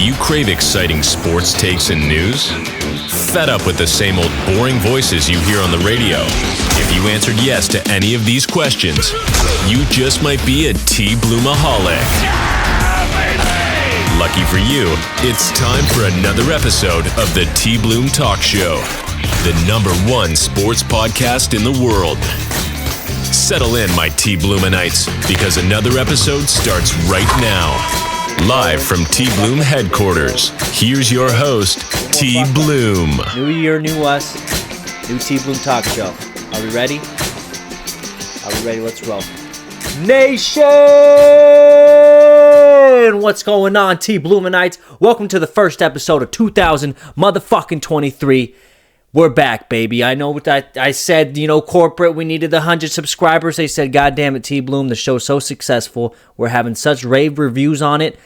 you crave exciting sports takes and news? Fed up with the same old boring voices you hear on the radio? If you answered yes to any of these questions, you just might be a TBloomaholic. Lucky for you, it's time for another episode of the TBloom Talk Show, the #1 sports podcast in the world. Settle in, my TBloomanites, because another episode starts right now. Live from TBloom headquarters, here's your host, TBloom. New year, new us, new TBloom Talk Show. Are we ready? Are we ready? Let's roll. Nation! What's going on, TBloomanites? Welcome to the first episode of 2023. We're back, baby. I know what I said, corporate, we needed the 100 subscribers. They said, God damn it, TBloom, the show's so successful. We're having such rave reviews on it.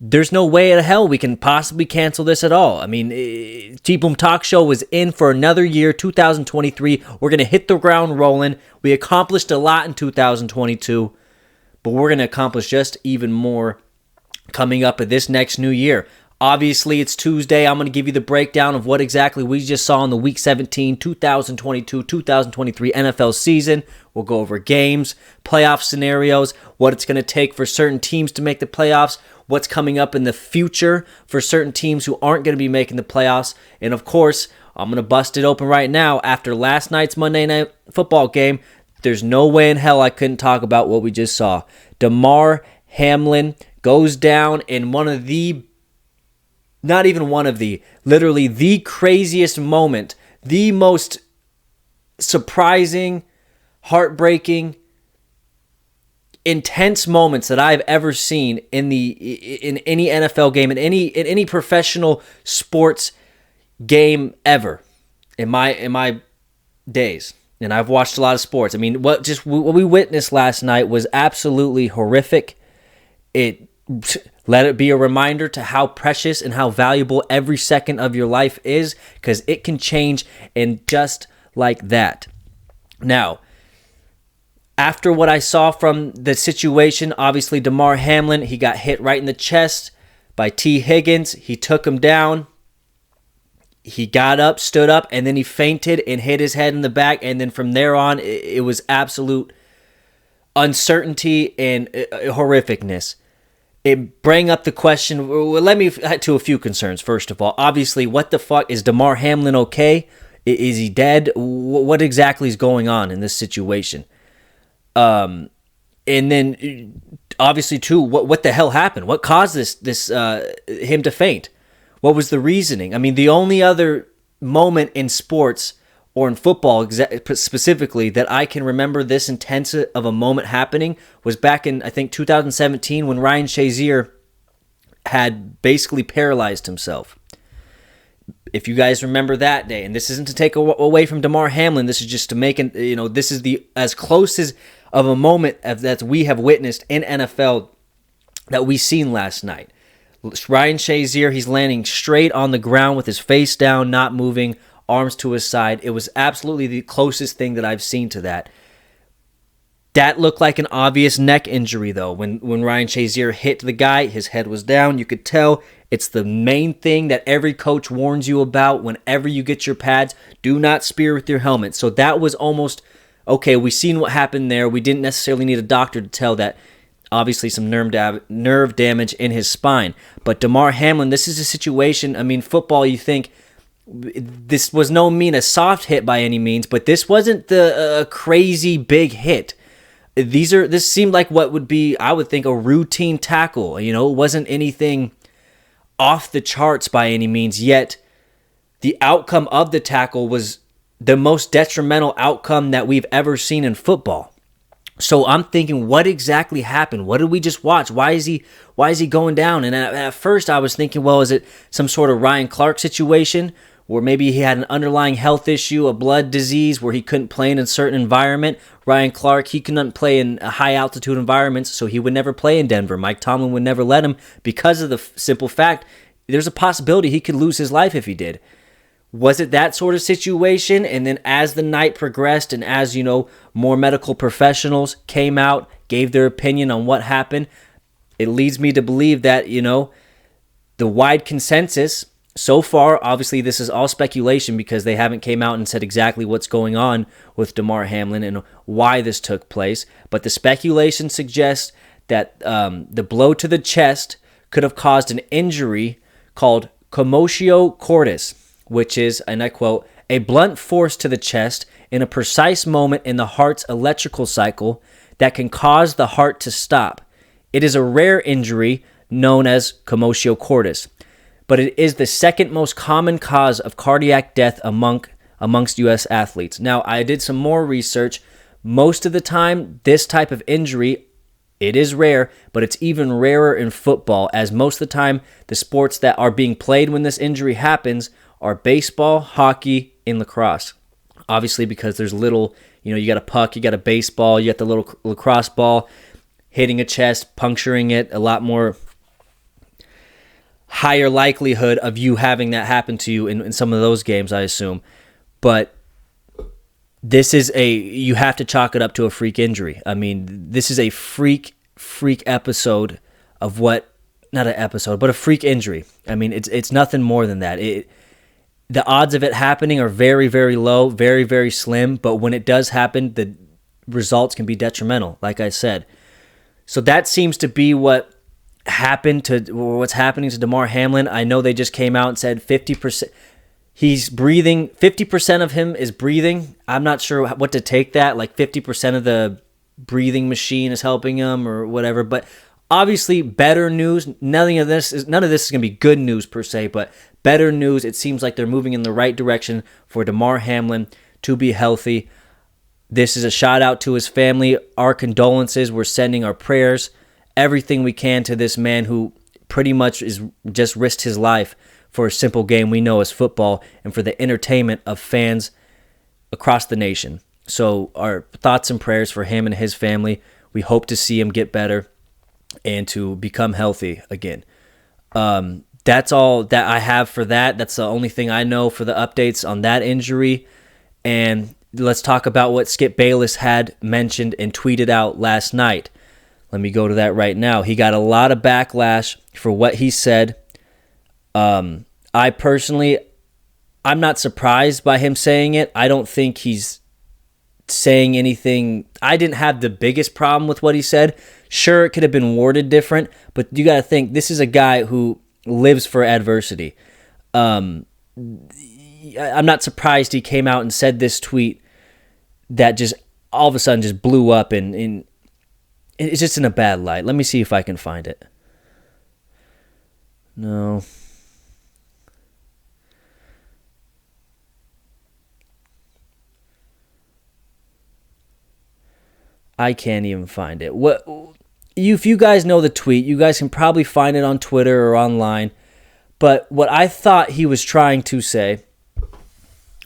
There's no way in hell we can possibly cancel this at all. I mean, TBloom Talk Show was in for another year, 2023. We're going to hit the ground rolling. We accomplished a lot in 2022, but we're going to accomplish just even more coming up at this next new year. Obviously, it's Tuesday. I'm going to give you the breakdown of what exactly we just saw in the Week 17, 2022-2023 NFL season. We'll go over games, playoff scenarios, what it's going to take for certain teams to make the playoffs, what's coming up in the future for certain teams who aren't going to be making the playoffs. And, of course, I'm going to bust it open right now. After last night's Monday Night Football game, there's no way in hell I couldn't talk about what we just saw. Damar Hamlin goes down in literally the craziest moment, the most surprising, heartbreaking, intense moments that I've ever seen in any NFL game, in any professional sports game ever in my days. And I've watched a lot of sports. I mean, what we witnessed last night was absolutely horrific. Let it be a reminder to how precious and how valuable every second of your life is, because it can change in just like that. Now, after what I saw from the situation, obviously Damar Hamlin, he got hit right in the chest by T. Higgins. He took him down. He got up, stood up, and then he fainted and hit his head in the back. And then from there on, it was absolute uncertainty and horrificness. It bring up the question, let me to a few concerns, first of all. Obviously, what the fuck, is Damar Hamlin okay? Is he dead? What exactly is going on in this situation? And then, obviously, too, what the hell happened? What caused him to faint? What was the reasoning? I mean, the only other moment in sports, or in football specifically, that I can remember this intense of a moment happening was back in, I think, 2017 when Ryan Shazier had basically paralyzed himself. If you guys remember that day, and this isn't to take away from Damar Hamlin, this is just to make this is the as close as of a moment that we have witnessed in NFL that we seen last night. Ryan Shazier, he's landing straight on the ground with his face down, not moving, arms to his side. It was absolutely the closest thing that I've seen to that. That looked like an obvious neck injury, though. When Ryan Shazier hit the guy, his head was down. You could tell. It's the main thing that every coach warns you about whenever you get your pads. Do not spear with your helmet. So that was almost, okay, we seen what happened there. We didn't necessarily need a doctor to tell that. Obviously, some nerve damage in his spine. But Damar Hamlin, this is a situation, I mean, football, you think, this was a soft hit by any means, but this wasn't the crazy big hit. This seemed like what would be, I would think, a routine tackle. It wasn't anything off the charts by any means, yet the outcome of the tackle was the most detrimental outcome that we've ever seen in football. So I'm thinking, what exactly happened? What did we just watch? Why is he going down? And at first I was thinking, well, is it some sort of Ryan Clark situation? Or maybe he had an underlying health issue, a blood disease where he couldn't play in a certain environment. Ryan Clark, he couldn't play in high-altitude environments, so he would never play in Denver. Mike Tomlin would never let him because of the simple fact there's a possibility he could lose his life if he did. Was it that sort of situation? And then as the night progressed and as, more medical professionals came out, gave their opinion on what happened, it leads me to believe that, the wide consensus so far, obviously this is all speculation because they haven't came out and said exactly what's going on with Damar Hamlin and why this took place, but the speculation suggests that the blow to the chest could have caused an injury called commotio cordis, which is, and I quote, a blunt force to the chest in a precise moment in the heart's electrical cycle that can cause the heart to stop. It is a rare injury known as commotio cordis, but it is the second most common cause of cardiac death amongst U.S. athletes. Now, I did some more research. Most of the time, this type of injury, it is rare, but it's even rarer in football, as most of the time, the sports that are being played when this injury happens are baseball, hockey, and lacrosse. Obviously, because there's little, you got a puck, you got a baseball, you got the little lacrosse ball hitting a chest, puncturing it, a lot more higher likelihood of you having that happen to you in some of those games, I assume. But this is you have to chalk it up to a freak injury. I mean, this is a freak episode of not an episode, but a freak injury. I mean, it's nothing more than that. The odds of it happening are very, very low, very, very slim, but when it does happen, the results can be detrimental, like I said. So that seems to be what's happening to Damar Hamlin. I know they just came out and said 50%. He's breathing. 50% of him is breathing. I'm not sure what to take that. Like 50% of the breathing machine is helping him or whatever. But obviously, better news. None of this is going to be good news per se, but better news. It seems like they're moving in the right direction for Damar Hamlin to be healthy. This is a shout out to his family. Our condolences. We're sending our prayers, everything we can to this man who pretty much is just risked his life for a simple game we know as football and for the entertainment of fans across the nation. So our thoughts and prayers for him and his family. We hope to see him get better and to become healthy again. That's all that I have for that. That's the only thing I know for the updates on that injury. And let's talk about what Skip Bayless had mentioned and tweeted out last night. Let me go to that right now. He got a lot of backlash for what he said. I personally, I'm not surprised by him saying it. I don't think he's saying anything. I didn't have the biggest problem with what he said. Sure, it could have been worded different, but you got to think, this is a guy who lives for adversity. I'm not surprised he came out and said this tweet that just all of a sudden just blew up and it's just in a bad light. Let me see if I can find it. No. I can't even find it. If you guys know the tweet, you guys can probably find it on Twitter or online. But what I thought he was trying to say,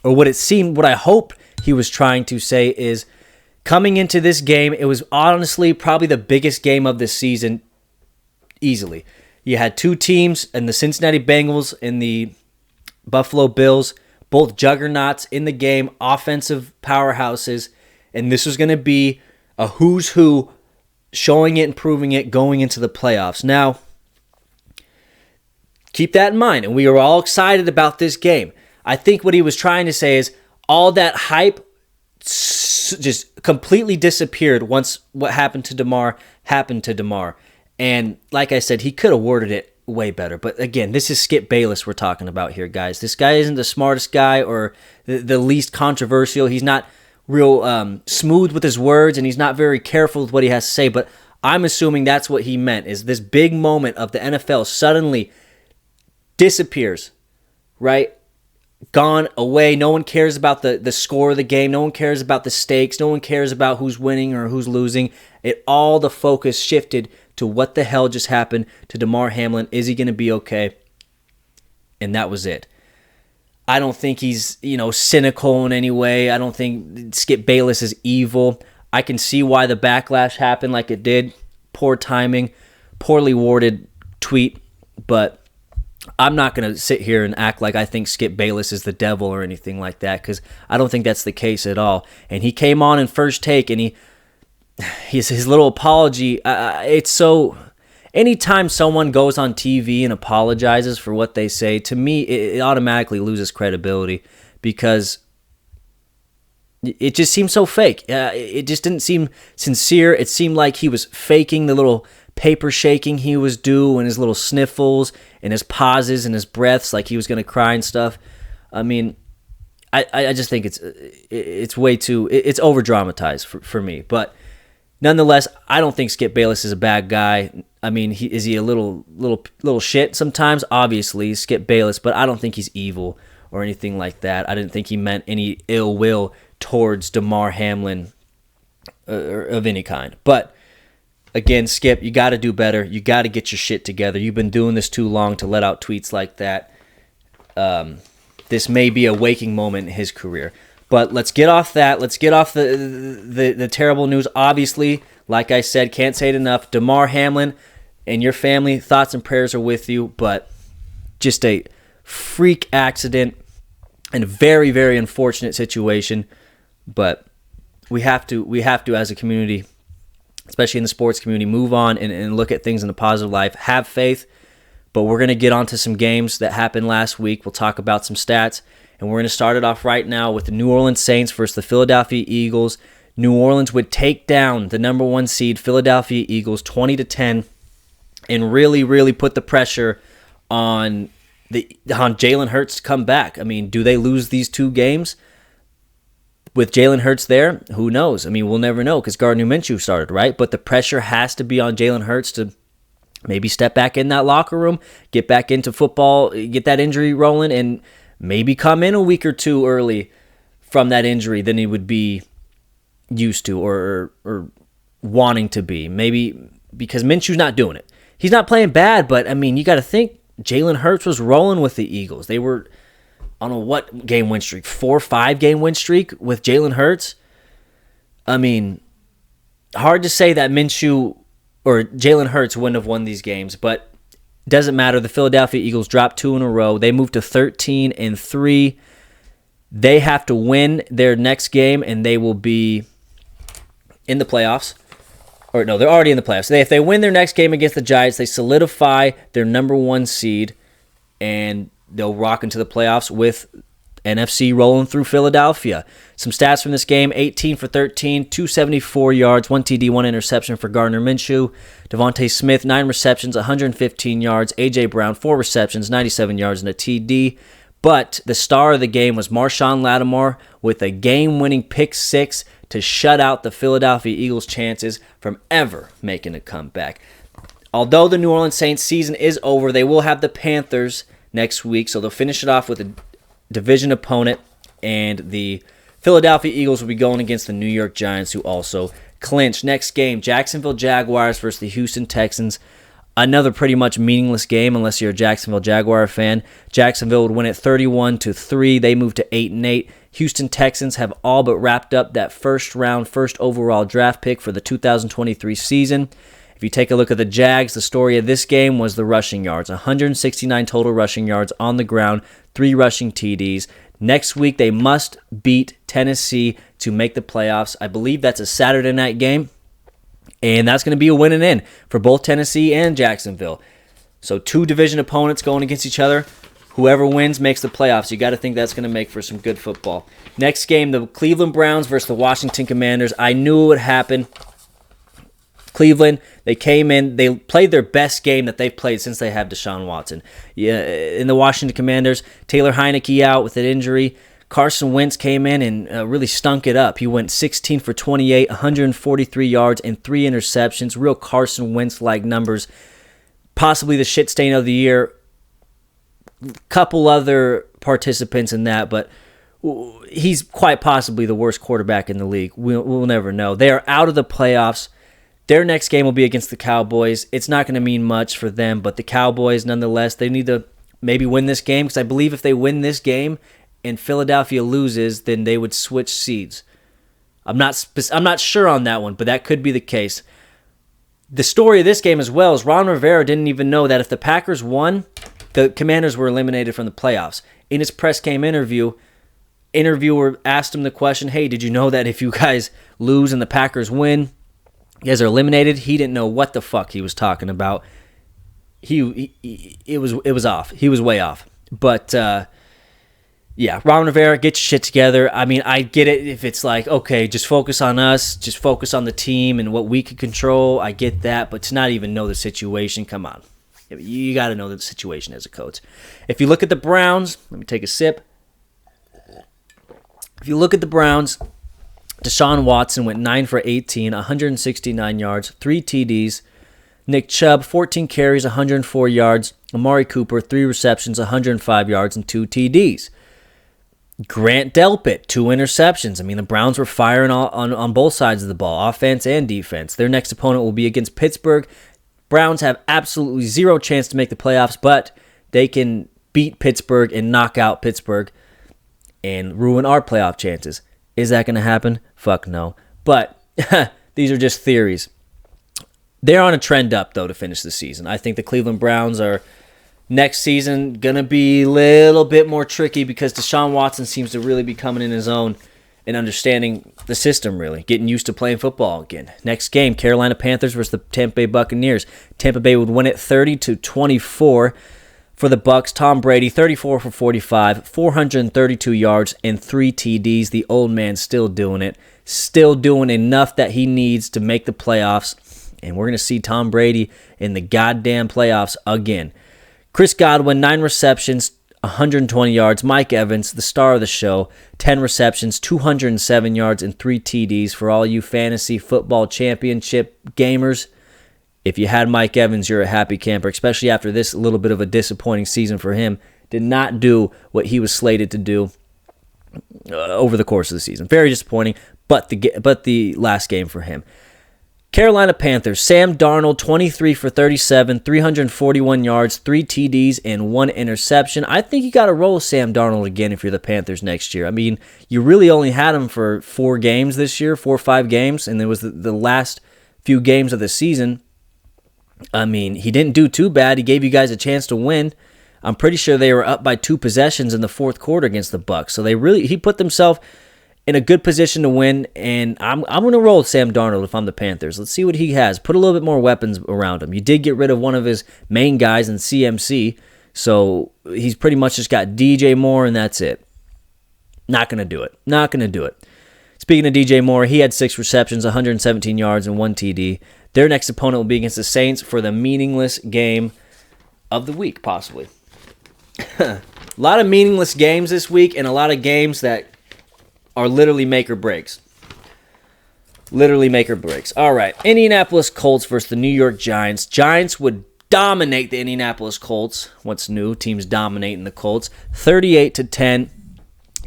or what I hope he was trying to say is, coming into this game, it was honestly probably the biggest game of the season, easily. You had two teams, and the Cincinnati Bengals and the Buffalo Bills, both juggernauts in the game, offensive powerhouses, and this was going to be a who's who, showing it and proving it going into the playoffs. Now, keep that in mind, and we are all excited about this game. I think what he was trying to say is all that hype just completely disappeared once what happened to Damar happened to Damar. And like I said, he could have worded it way better. But again, this is Skip Bayless we're talking about here, guys. This guy isn't the smartest guy or the least controversial. He's not real smooth with his words, and he's not very careful with what he has to say. But I'm assuming that's what he meant, is this big moment of the NFL suddenly disappears, right? Gone away. No one cares about the score of the game. No one cares about the stakes. No one cares about who's winning or who's losing. All the focus shifted to what the hell just happened to Damar Hamlin. Is he going to be okay? And that was it. I don't think he's, cynical in any way. I don't think Skip Bayless is evil. I can see why the backlash happened like it did. Poor timing, poorly worded tweet, but I'm not going to sit here and act like I think Skip Bayless is the devil or anything like that, because I don't think that's the case at all. And he came on in First Take, and his little apology, it's so... anytime someone goes on TV and apologizes for what they say, to me, it automatically loses credibility because it just seems so fake. It just didn't seem sincere. It seemed like he was faking the little paper shaking he was doing, his little sniffles and his pauses and his breaths like he was going to cry and stuff. I mean, I just think it's way too, it's over dramatized for me. But nonetheless, I don't think Skip Bayless is a bad guy. I mean, is he a little shit sometimes? Obviously, Skip Bayless, but I don't think he's evil or anything like that. I didn't think he meant any ill will towards Damar Hamlin of any kind. But again, Skip, you got to do better. You got to get your shit together. You've been doing this too long to let out tweets like that. This may be a waking moment in his career. But let's get off that. Let's get off the terrible news. Obviously, like I said, can't say it enough. Damar Hamlin and your family, thoughts and prayers are with you. But just a freak accident and very, very unfortunate situation. But we have to, as a community, especially in the sports community, move on and look at things in a positive light. Have faith. But we're going to get onto some games that happened last week. We'll talk about some stats. And we're going to start it off right now with the New Orleans Saints versus the Philadelphia Eagles. New Orleans would take down the number 1 seed Philadelphia Eagles 20-10 and really, really put the pressure on Jalen Hurts to come back. I mean, do they lose these 2 games? With Jalen Hurts there, who knows? I mean, we'll never know because Gardner Minshew started, right? But the pressure has to be on Jalen Hurts to maybe step back in that locker room, get back into football, get that injury rolling, and maybe come in a week or 2 early from that injury than he would be used to or wanting to be. Maybe because Minshew's not doing it. He's not playing bad, but, I mean, you got to think Jalen Hurts was rolling with the Eagles. They were on a what game win streak? 4-5 game win streak with Jalen Hurts? I mean, hard to say that Minshew or Jalen Hurts wouldn't have won these games, but doesn't matter. The Philadelphia Eagles dropped 2 in a row. They moved to 13-3. They have to win their next game, and they will be in the playoffs. Or no, they're already in the playoffs. If they win their next game against the Giants, they solidify their number 1 seed, and they'll rock into the playoffs with NFC rolling through Philadelphia. Some stats from this game: 18 for 13, 274 yards, 1 TD, 1 interception for Gardner Minshew. Devontae Smith, 9 receptions, 115 yards. A.J. Brown, 4 receptions, 97 yards, and a TD. But the star of the game was Marshawn Lattimore with a game-winning pick 6 to shut out the Philadelphia Eagles' chances from ever making a comeback. Although the New Orleans Saints season is over, they will have the Panthers next week, so they'll finish it off with a division opponent, and the Philadelphia Eagles will be going against the New York Giants, who also clinched. Next game, Jacksonville Jaguars versus the Houston Texans. Another pretty much meaningless game unless you're a Jacksonville Jaguar fan. Jacksonville would win it 31-3. They moved to 8-8. Houston Texans have all but wrapped up that first overall draft pick for the 2023 season. If you take a look at the Jags, the story of this game was the rushing yards. 169 total rushing yards on the ground, 3 rushing TDs. Next week, they must beat Tennessee to make the playoffs. I believe that's a Saturday night game, and that's going to be a win and in for both Tennessee and Jacksonville. So 2 division opponents going against each other. Whoever wins makes the playoffs. You got to think that's going to make for some good football. Next game, the Cleveland Browns versus the Washington Commanders. I knew it would happen. Cleveland, they came in, they played their best game that they've played since they have Deshaun Watson. Yeah, in the Washington Commanders, Taylor Heineke out with an injury. Carson Wentz came in and really stunk it up. He went 16 for 28, 143 yards, and 3 interceptions. Real Carson Wentz-like numbers. Possibly the shit stain of the year. Couple other participants in that, but he's quite possibly the worst quarterback in the league. We'll never know. They are out of the playoffs. Their next game will be against the Cowboys. It's not going to mean much for them, but the Cowboys, nonetheless, they need to maybe win this game, because I believe if they win this game and Philadelphia loses, then they would switch seeds. I'm not sure on that one, but that could be the case. The story of this game as well is Ron Rivera didn't even know that if the Packers won, the Commanders were eliminated from the playoffs. In his press game interviewer asked him the question, hey, did you know that if you guys lose and the Packers win, you guys are eliminated? He didn't know what the fuck he was talking about. it was off. He was way off. But yeah, Ron Rivera, get your shit together. I mean, I get it if it's like, okay, just focus on us, just focus on the team and what we can control. I get that, but to not even know the situation, come on. You got to know the situation as a coach. If you look at the Browns, let me take a sip. If you look at the Browns, Deshaun Watson went 9 for 18, 169 yards, 3 TDs. Nick Chubb, 14 carries, 104 yards. Amari Cooper, 3 receptions, 105 yards, and 2 TDs. Grant Delpit, 2 interceptions. I mean, the Browns were firing on both sides of the ball, offense and defense. Their next opponent will be against Pittsburgh. Browns have absolutely zero chance to make the playoffs, but they can beat Pittsburgh and knock out Pittsburgh and ruin our playoff chances. Is that going to happen? Fuck no. But these are just theories. They're on a trend up, though, to finish the season. I think the Cleveland Browns are, next season, going to be a little bit more tricky because Deshaun Watson seems to really be coming in his own and understanding the system, really, getting used to playing football again. Next game, Carolina Panthers versus the Tampa Bay Buccaneers. Tampa Bay would win it 30-24 for the Bucs. Tom Brady, 34 for 45, 432 yards, and 3 TDs. The old man still doing it, still doing enough that he needs to make the playoffs. And we're going to see Tom Brady in the goddamn playoffs again. Chris Godwin, 9 receptions, 120 yards. Mike Evans, the star of the show, 10 receptions, 207 yards, and 3 TDs. For all you fantasy football championship gamers, if you had Mike Evans, you're a happy camper, especially after this little bit of a disappointing season for him. Did not do what he was slated to do over the course of the season. Very disappointing, but the last game for him. Carolina Panthers, Sam Darnold, 23 for 37, 341 yards, 3 TDs, and 1 interception. I think you got to roll Sam Darnold again if you're the Panthers next year. I mean, you really only had him for 4 games this year, 4 or 5 games, and it was the last few games of the season. I mean, he didn't do too bad. He gave you guys a chance to win. I'm pretty sure they were up by 2 possessions in the fourth quarter against the Bucs. So he put themselves in a good position to win, and I'm going to roll Sam Darnold if I'm the Panthers. Let's see what he has. Put a little bit more weapons around him. You did get rid of one of his main guys in CMC, so he's pretty much just got DJ Moore, and that's it. Not going to do it. Not going to do it. Speaking of DJ Moore, he had 6 receptions, 117 yards, and 1 TD. Their next opponent will be against the Saints for the meaningless game of the week, possibly. A lot of meaningless games this week, and a lot of games that are literally make or breaks. Literally make or breaks. All right, Indianapolis Colts versus the New York Giants. Giants would dominate the Indianapolis Colts. What's new? Teams dominating the Colts. 38-10.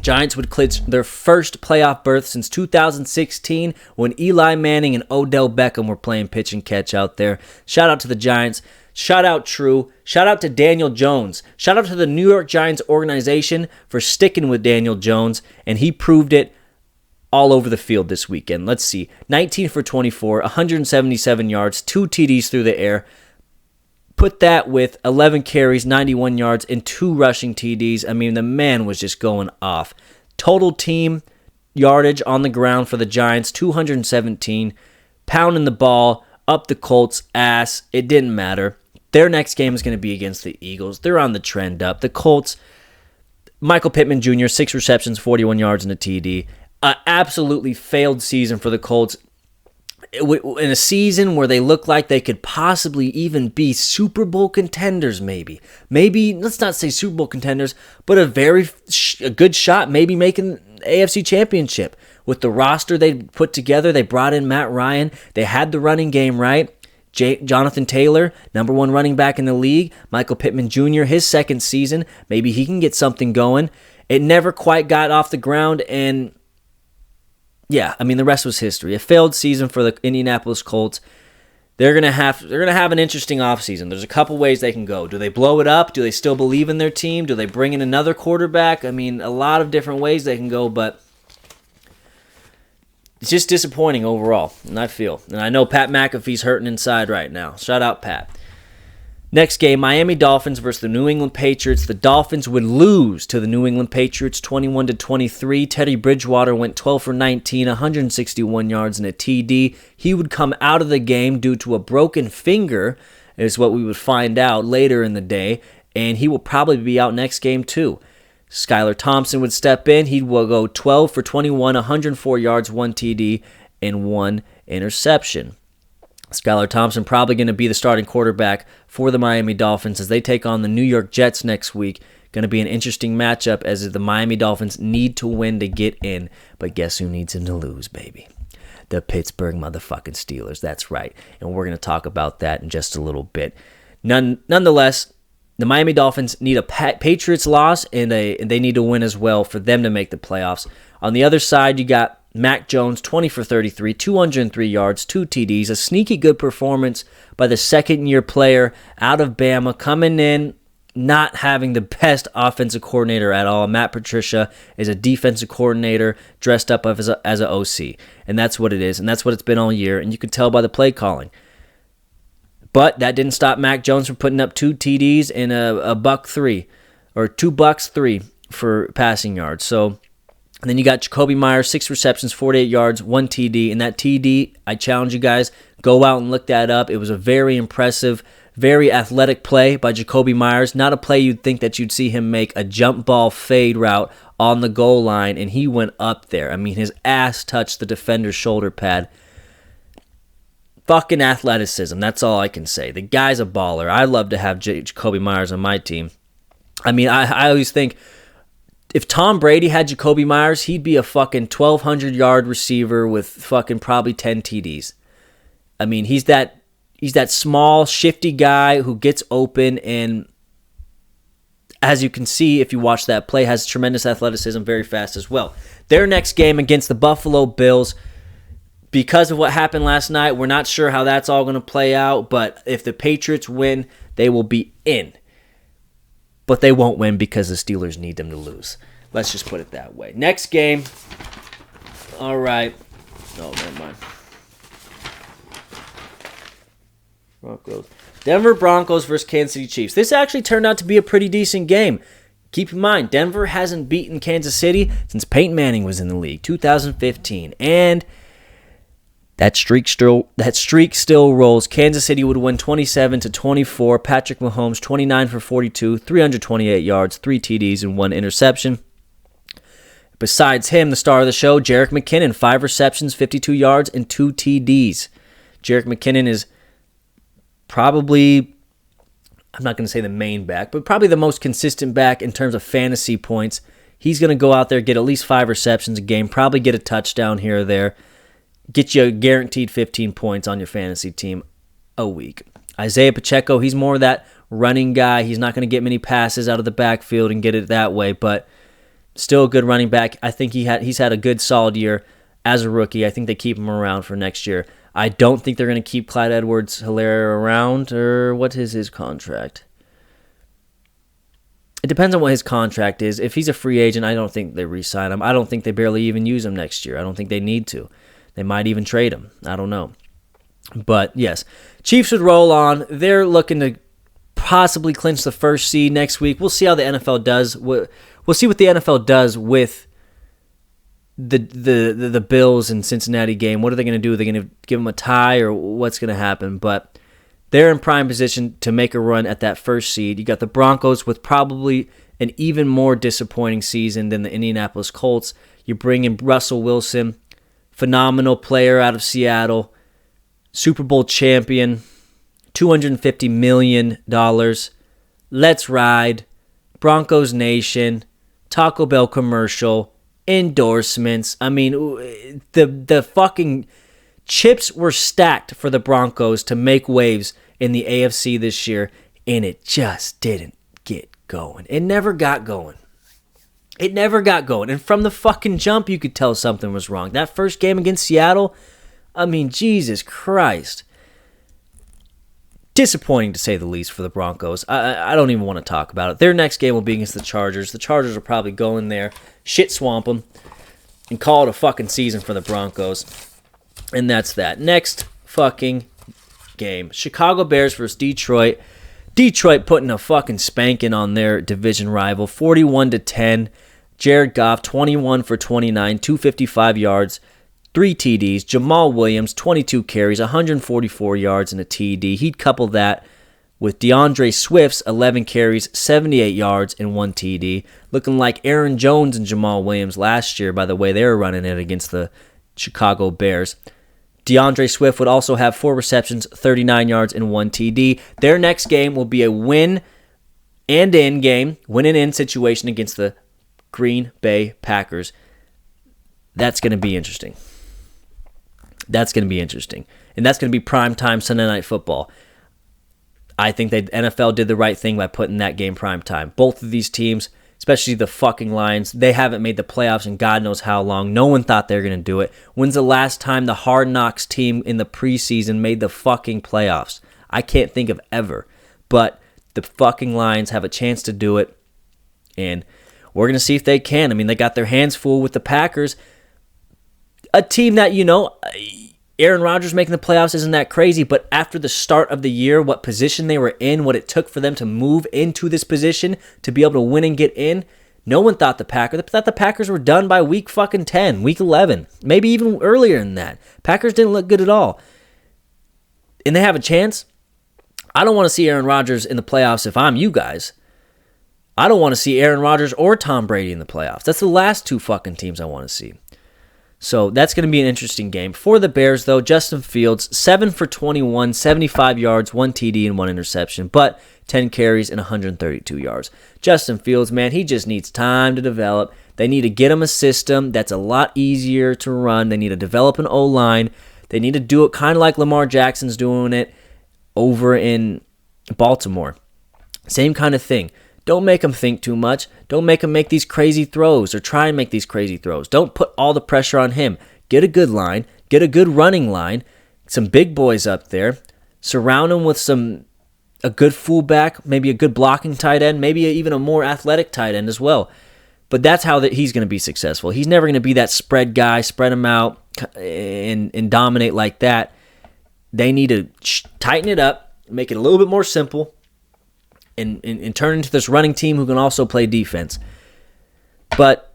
Giants would clinch their first playoff berth since 2016 when Eli Manning and Odell Beckham were playing pitch and catch out there. Shout out to the Giants. Shout out True. Shout out to Daniel Jones. Shout out to the New York Giants organization for sticking with Daniel Jones, and he proved it all over the field this weekend. Let's see. 19 for 24, 177 yards, 2 TDs through the air. Put that with 11 carries, 91 yards, and 2 rushing TDs. I mean, the man was just going off. Total team yardage on the ground for the Giants, 217. Pounding the ball up the Colts' ass. It didn't matter. Their next game is going to be against the Eagles. They're on the trend up. The Colts, Michael Pittman Jr., 6 receptions, 41 yards, and a TD. An absolutely failed season for the Colts. In a season where they look like they could possibly even be Super Bowl contenders, maybe. Maybe, let's not say Super Bowl contenders, but a good shot, maybe making AFC Championship. With the roster they put together, they brought in Matt Ryan. They had the running game right. Jonathan Taylor, number 1 running back in the league. Michael Pittman Jr., his second season. Maybe he can get something going. It never quite got off the ground, and yeah, I mean, the rest was history. A failed season for the Indianapolis Colts. They're gonna have an interesting offseason. There's a couple ways they can go. Do they blow it up? Do they still believe in their team? Do they bring in another quarterback? I mean, a lot of different ways they can go, but it's just disappointing overall, and I know Pat McAfee's hurting inside right now. Shout out, Pat. Next game, Miami Dolphins versus the New England Patriots. The Dolphins would lose to the New England Patriots 21-23. Teddy Bridgewater went 12 for 19, 161 yards and a TD. He would come out of the game due to a broken finger is what we would find out later in the day, and he will probably be out next game too. Skylar Thompson would step in. He will go 12 for 21, 104 yards, 1 TD, and 1 interception. Skylar Thompson probably going to be the starting quarterback for the Miami Dolphins as they take on the New York Jets next week. Going to be an interesting matchup as the Miami Dolphins need to win to get in. But guess who needs them to lose, baby? The Pittsburgh motherfucking Steelers. That's right. And we're going to talk about that in just a little bit. Nonetheless, the Miami Dolphins need a Patriots loss, and they need to win as well for them to make the playoffs. On the other side, you got Mac Jones, 20 for 33, 203 yards, 2 TDs, a sneaky good performance by the second-year player out of Bama, coming in, not having the best offensive coordinator at all. Matt Patricia is a defensive coordinator dressed up as an OC, and that's what it is, and that's what it's been all year, and you can tell by the play calling. But that didn't stop Mac Jones from putting up 2 TDs and a $1.03, or $2.03 for passing yards. So, and then you got Jacoby Myers, 6 receptions, 48 yards, 1 TD. And that TD, I challenge you guys, go out and look that up. It was a very impressive, very athletic play by Jacoby Myers. Not a play you'd think that you'd see him make a jump ball fade route on the goal line, and he went up there. I mean, his ass touched the defender's shoulder pad. Fucking athleticism, that's all I can say. The guy's a baller. I love to have Jacoby Myers on my team. I mean, I always think, if Tom Brady had Jacoby Myers, he'd be a fucking 1,200-yard receiver with fucking probably 10 TDs. I mean, he's that small, shifty guy who gets open, and as you can see if you watch that play, has tremendous athleticism, very fast as well. Their next game against the Buffalo Bills, because of what happened last night, we're not sure how that's all going to play out, but if the Patriots win, they will be in. But they won't win because the Steelers need them to lose. Let's just put it that way. Next game. All right. Oh, never mind. Broncos. Denver Broncos versus Kansas City Chiefs. This actually turned out to be a pretty decent game. Keep in mind, Denver hasn't beaten Kansas City since Peyton Manning was in the league, 2015. And that streak still rolls. Kansas City would win 27-24. Patrick Mahomes, 29 for 42, 328 yards, 3 TDs, and 1 interception. Besides him, the star of the show, Jerick McKinnon, 5 receptions, 52 yards, and 2 TDs. Jerick McKinnon is probably, I'm not going to say the main back, but probably the most consistent back in terms of fantasy points. He's going to go out there, get at least 5 receptions a game, probably get a touchdown here or there. Get you a guaranteed 15 points on your fantasy team a week. Isaiah Pacheco, he's more of that running guy. He's not going to get many passes out of the backfield and get it that way, but still a good running back. I think he's had a good, solid year as a rookie. I think they keep him around for next year. I don't think they're going to keep Clyde Edwards-Helaire around, or what is his contract? It depends on what his contract is. If he's a free agent, I don't think they re-sign him. I don't think they barely even use him next year. I don't think they need to. They might even trade him. I don't know. But, yes, Chiefs would roll on. They're looking to possibly clinch the first seed next week. We'll see how the NFL does. We'll see what the NFL does with the Bills and Cincinnati game. What are they going to do? Are they going to give them a tie, or what's going to happen? But they're in prime position to make a run at that first seed. You got the Broncos with probably an even more disappointing season than the Indianapolis Colts. You bring in Russell Wilson, phenomenal player out of Seattle, Super Bowl champion, $250 million. Let's ride. Broncos Nation, Taco Bell commercial, endorsements. I mean, the fucking chips were stacked for the Broncos to make waves in the AFC this year, and it just didn't get going. It never got going. It never got going. And from the fucking jump, you could tell something was wrong. That first game against Seattle, I mean, Jesus Christ. Disappointing, to say the least, for the Broncos. I don't even want to talk about it. Their next game will be against the Chargers. The Chargers will probably go in there, shit swamp them, and call it a fucking season for the Broncos. And that's that. Next fucking game. Chicago Bears versus Detroit. Detroit putting a fucking spanking on their division rival, 41-10. Jared Goff, 21 for 29, 255 yards, 3 TDs. Jamal Williams, 22 carries, 144 yards and a TD. He'd couple that with DeAndre Swift's 11 carries, 78 yards, and 1 TD, looking like Aaron Jones and Jamal Williams last year by the way they were running it against the Chicago Bears. DeAndre Swift would also have 4 receptions, 39 yards, and 1 TD. Their next game will be a win and in situation against the Green Bay Packers. That's going to be interesting. And that's going to be primetime Sunday Night Football. I think the NFL did the right thing by putting that game primetime. Both of these teams, especially the fucking Lions, they haven't made the playoffs in God knows how long. No one thought they were going to do it. When's the last time the Hard Knocks team in the preseason made the fucking playoffs? I can't think of ever. But the fucking Lions have a chance to do it, and we're going to see if they can. I mean, they got their hands full with the Packers, a team that, Aaron Rodgers making the playoffs isn't that crazy, but after the start of the year, what position they were in, what it took for them to move into this position to be able to win and get in, no one thought the Packers were done by week fucking 10, week 11, maybe even earlier than that. Packers didn't look good at all. And they have a chance. I don't want to see Aaron Rodgers in the playoffs if I'm you guys. I don't want to see Aaron Rodgers or Tom Brady in the playoffs. That's the last 2 fucking teams I want to see. So that's going to be an interesting game. For the Bears, though, Justin Fields, 7 for 21, 75 yards, 1 TD, and 1 interception, but 10 carries and 132 yards. Justin Fields, man, he just needs time to develop. They need to get him a system that's a lot easier to run. They need to develop an O-line. They need to do it kind of like Lamar Jackson's doing it over in Baltimore. Same kind of thing. Don't make him think too much. Don't make him make these crazy throws or try and make these crazy throws. Don't put all the pressure on him. Get a good line. Get a good running line. Some big boys up there. Surround him with a good fullback, maybe a good blocking tight end, maybe even a more athletic tight end as well. But that's how he's going to be successful. He's never going to be that spread guy, spread him out and dominate like that. They need to tighten it up, make it a little bit more simple, and turn into this running team who can also play defense. But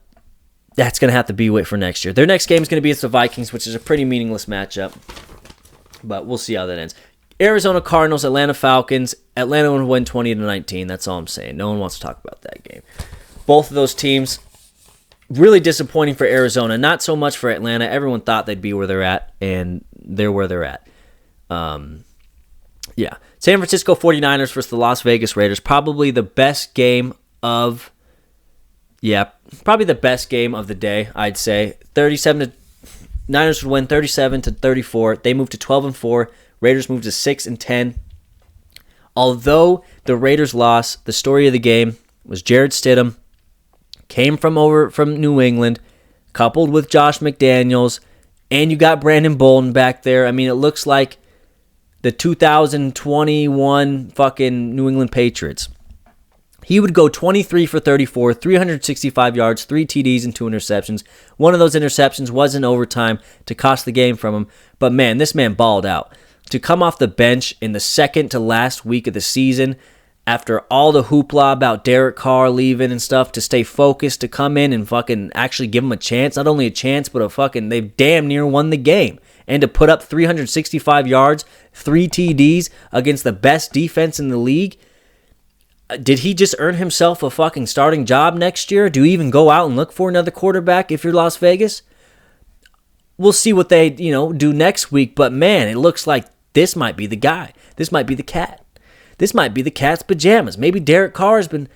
that's going to have to be wait for next year. Their next game is going to be against the Vikings, which is a pretty meaningless matchup. But we'll see how that ends. Arizona Cardinals, Atlanta Falcons. Atlanta will win 20-19. That's all I'm saying. No one wants to talk about that game. Both of those teams, really disappointing for Arizona. Not so much for Atlanta. Everyone thought they'd be where they're at, and they're where they're at. Yeah. San Francisco 49ers versus the Las Vegas Raiders. Probably the best game of the day, I'd say. Niners would win 37-34. They moved to 12-4. Raiders moved to 6-10. Although the Raiders lost, the story of the game was Jarrett Stidham came from New England, coupled with Josh McDaniels, and you got Brandon Bolden back there. I mean, it looks like the 2021 fucking New England Patriots. He would go 23 for 34, 365 yards, 3 TDs, and 2 interceptions. One of those interceptions was in overtime to cost the game from him. But man, this man balled out. To come off the bench in the second to last week of the season, after all the hoopla about Derek Carr leaving and stuff, to stay focused, to come in and fucking actually give him a chance. Not only a chance, but they damn near won the game. And to put up 365 yards, 3 TDs against the best defense in the league. Did he just earn himself a fucking starting job next year? Do you even go out and look for another quarterback if you're Las Vegas? We'll see what they, do next week. But man, it looks like this might be the guy. This might be the cat. This might be the cat's pajamas. Maybe Derek Carr has been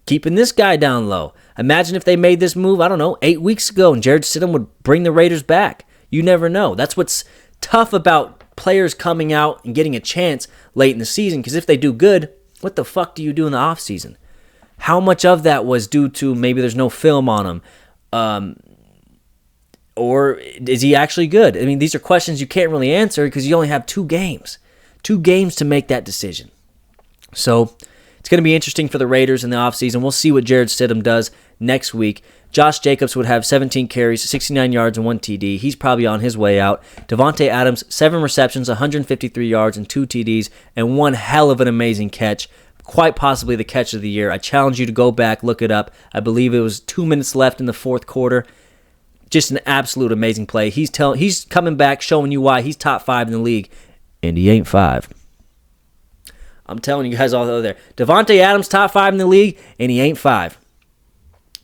keeping this guy down low. Imagine if they made this move, 8 weeks ago, and Jarrett Stidham would bring the Raiders back. You never know. That's what's tough about players coming out and getting a chance late in the season, because if they do good, what the fuck do you do in the offseason? How much of that was due to maybe there's no film on him? Or is he actually good? I mean, these are questions you can't really answer because you only have 2 games. 2 games to make that decision. So it's going to be interesting for the Raiders in the offseason. We'll see what Jarrett Stidham does next week. Josh Jacobs would have 17 carries, 69 yards, and 1 TD. He's probably on his way out. Devontae Adams, 7 receptions, 153 yards, and 2 TDs, and one hell of an amazing catch. Quite possibly the catch of the year. I challenge you to go back, look it up. I believe it was 2 minutes left in the fourth quarter. Just an absolute amazing play. He's coming back, showing you why he's top 5 in the league, and he ain't 5. I'm telling you guys all over there. Devontae Adams, top 5 in the league, and he ain't 5.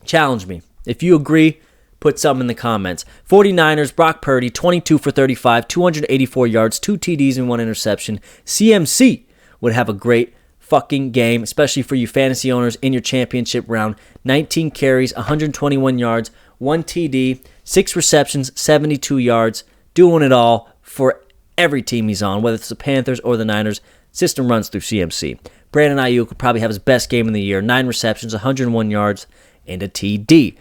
Challenge me. If you agree, put some in the comments. 49ers, Brock Purdy, 22 for 35, 284 yards, 2 TDs, and 1 interception. CMC would have a great fucking game, especially for you fantasy owners in your championship round. 19 carries, 121 yards, 1 TD, 6 receptions, 72 yards, doing it all for every team he's on, whether it's the Panthers or the Niners. System runs through CMC. Brandon Ayuk could probably have his best game of the year, 9 receptions, 101 yards, and a TD.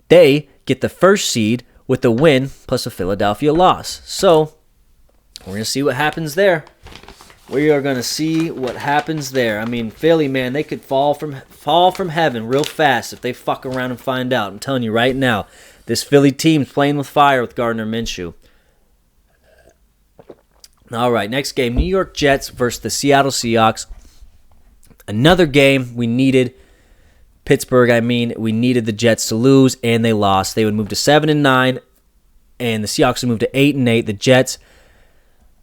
They get the first seed with the win plus a Philadelphia loss. So, we're going to see what happens there. We are going to see what happens there. I mean, Philly, man, they could fall from heaven real fast if they fuck around and find out. I'm telling you right now, this Philly team's playing with fire with Gardner Minshew. All right, next game, New York Jets versus the Seattle Seahawks. Another game we needed. Pittsburgh, we needed the Jets to lose, and they lost. They would move to 7-9, and the Seahawks would move to 8-8. The Jets'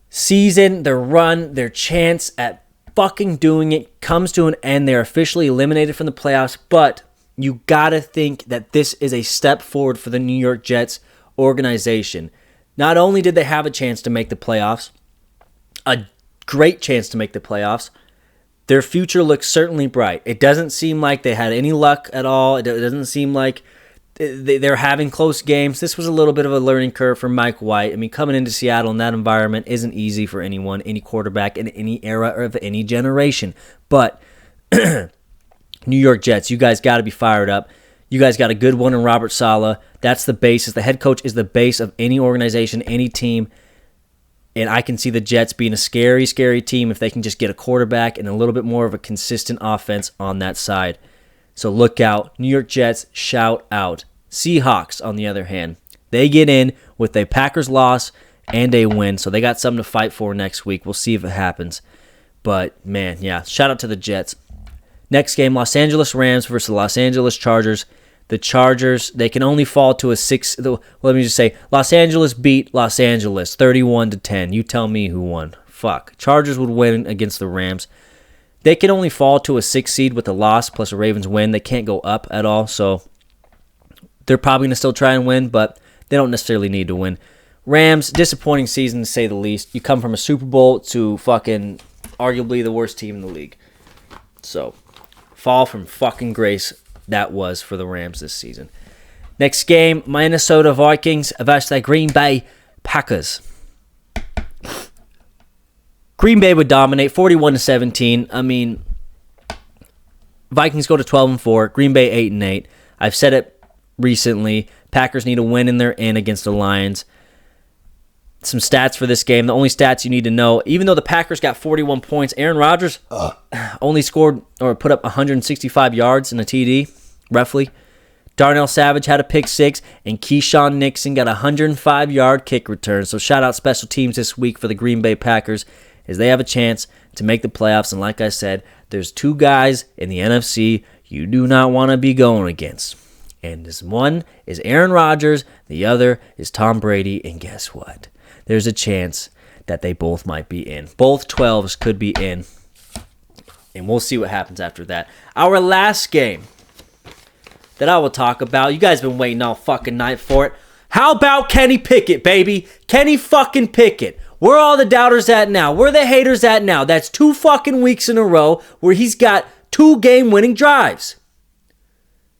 season, their run, their chance at fucking doing it comes to an end. They're officially eliminated from the playoffs, but you gotta think that this is a step forward for the New York Jets organization. Not only did they have a chance to make the playoffs, a great chance to make the playoffs, their future looks certainly bright. It doesn't seem like they had any luck at all. It doesn't seem like they're having close games. This was a little bit of a learning curve for Mike White. I mean, coming into Seattle in that environment isn't easy for anyone, any quarterback in any era of any generation. But New York Jets, you guys got to be fired up. You guys got a good one in Robert Saleh. That's the basis. The head coach is the base of any organization, any team. And I can see the Jets being a scary, scary team if they can just get a quarterback and a little bit more of a consistent offense on that side. So look out. New York Jets, shout out. Seahawks, on the other hand, they get in with a Packers loss and a win. So they got something to fight for next week. We'll see if it happens. But, man, yeah, shout out to the Jets. Next game, Los Angeles Rams versus the Los Angeles Chargers. The Chargers, they can only fall to a 6. Let me just say, Los Angeles beat Los Angeles 31-10. You tell me who won. Fuck. Chargers would win against the Rams. They can only fall to a 6 seed with a loss plus a Ravens win. They can't go up at all, so they're probably going to still try and win, but they don't necessarily need to win. Rams, disappointing season to say the least. You come from a Super Bowl to fucking arguably the worst team in the league. So, fall from fucking grace. That was for the Rams this season. Next game, Minnesota Vikings versus the Green Bay Packers. Green Bay would dominate 41-17. I mean, Vikings go to 12-4. Green Bay 8-8. I've said it recently. Packers need a win in their in against the Lions. Some stats for this game. The only stats you need to know, even though the Packers got 41 points, Aaron Rodgers only scored or put up 165 yards in a TD, roughly. Darnell Savage had a pick 6, and Keyshawn Nixon got a 105-yard kick return. So shout out special teams this week for the Green Bay Packers as they have a chance to make the playoffs. And like I said, there's 2 guys in the NFC you do not want to be going against. And this one is Aaron Rodgers, the other is Tom Brady, and guess what? There's a chance that they both might be in. Both 12s could be in. And we'll see what happens after that. Our last game that I will talk about. You guys been waiting all fucking night for it. How about Kenny Pickett, baby? Kenny fucking Pickett. Where are all the doubters at now? Where are the haters at now? That's 2 fucking weeks in a row where he's got 2 game-winning drives.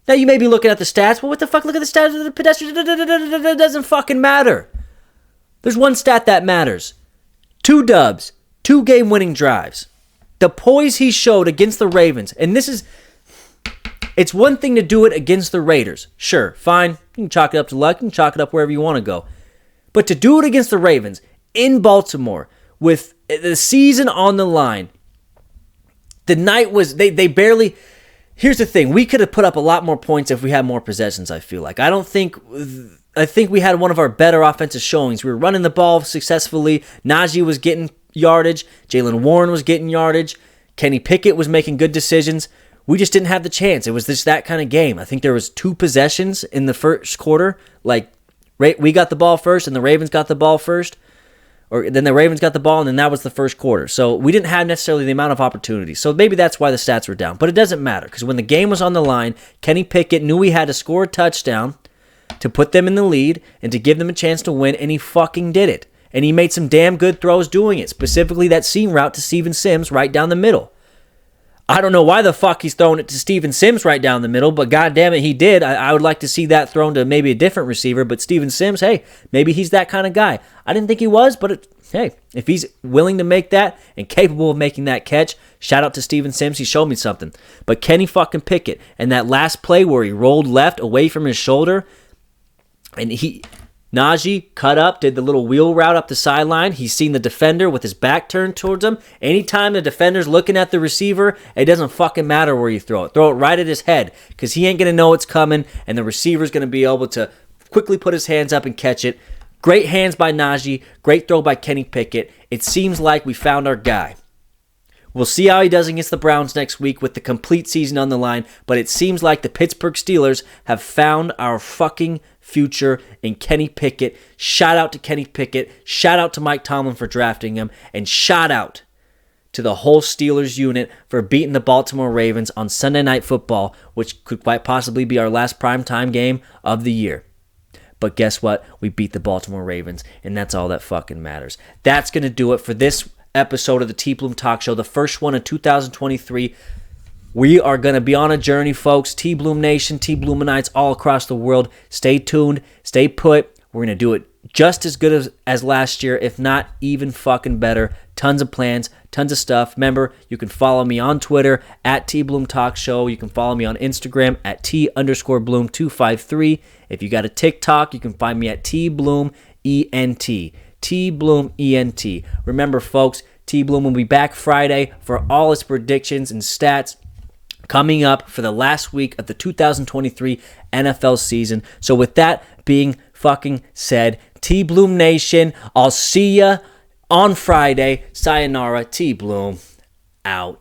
Now you may be looking at the stats. Well, what the fuck? Look at the stats of the pedestrian. It doesn't fucking matter. There's one stat that matters. 2 dubs. 2 game-winning drives. The poise he showed against the Ravens. And this is... It's one thing to do it against the Raiders. Sure, fine. You can chalk it up to luck. You can chalk it up wherever you want to go. But to do it against the Ravens in Baltimore with the season on the line, the night was... They barely... Here's the thing. We could have put up a lot more points if we had more possessions, I feel like. I think we had one of our better offensive showings. We were running the ball successfully. Najee was getting yardage. Jaylen Warren was getting yardage. Kenny Pickett was making good decisions. We just didn't have the chance. It was just that kind of game. I think there was 2 possessions in the first quarter. Like, we got the ball first and the Ravens got the ball first. Or then the Ravens got the ball, and then that was the first quarter. So we didn't have necessarily the amount of opportunities. So maybe that's why the stats were down. But it doesn't matter, because when the game was on the line, Kenny Pickett knew he had to score a touchdown to put them in the lead and to give them a chance to win, and he fucking did it. And he made some damn good throws doing it, specifically that seam route to Steven Sims right down the middle. I don't know why the fuck he's throwing it to Steven Sims right down the middle, but goddamn it, he did. I would like to see that thrown to maybe a different receiver, but Steven Sims, hey, maybe he's that kind of guy. I didn't think he was, but hey, if he's willing to make that and capable of making that catch, shout out to Steven Sims, he showed me something. But Kenny fucking Pickett, and that last play where he rolled left away from his shoulder, and Najee cut up, did the little wheel route up the sideline. He's seen the defender with his back turned towards him. Anytime the defender's looking at the receiver, it doesn't fucking matter where you throw it. Throw it right at his head, because he ain't going to know it's coming, and the receiver's going to be able to quickly put his hands up and catch it. Great hands by Najee. Great throw by Kenny Pickett. It seems like we found our guy. We'll see how he does against the Browns next week with the complete season on the line, but it seems like the Pittsburgh Steelers have found our fucking future in Kenny Pickett. Shout out to Kenny Pickett. Shout out to Mike Tomlin for drafting him. And shout out to the whole Steelers unit for beating the Baltimore Ravens on Sunday Night Football, which could quite possibly be our last primetime game of the year. But guess what? We beat the Baltimore Ravens, and that's all that fucking matters. That's going to do it for this episode of the TBloom Talk Show, the first one in 2023. We are going to be on a journey, folks. TBloom Nation, TBloomanites all across the world. Stay tuned. Stay put. We're going to do it just as good as last year, if not even fucking better. Tons of plans, tons of stuff. Remember, you can follow me on Twitter at TBloom Talk Show. You can follow me on Instagram at T_Bloom253. If you got a TikTok, you can find me at TBloomENT. TBloomENT. Remember, folks, TBloom will be back Friday for all its predictions and stats coming up for the last week of the 2023 NFL season. So with that being fucking said, TBloom Nation, I'll see ya on Friday. Sayonara, TBloom out.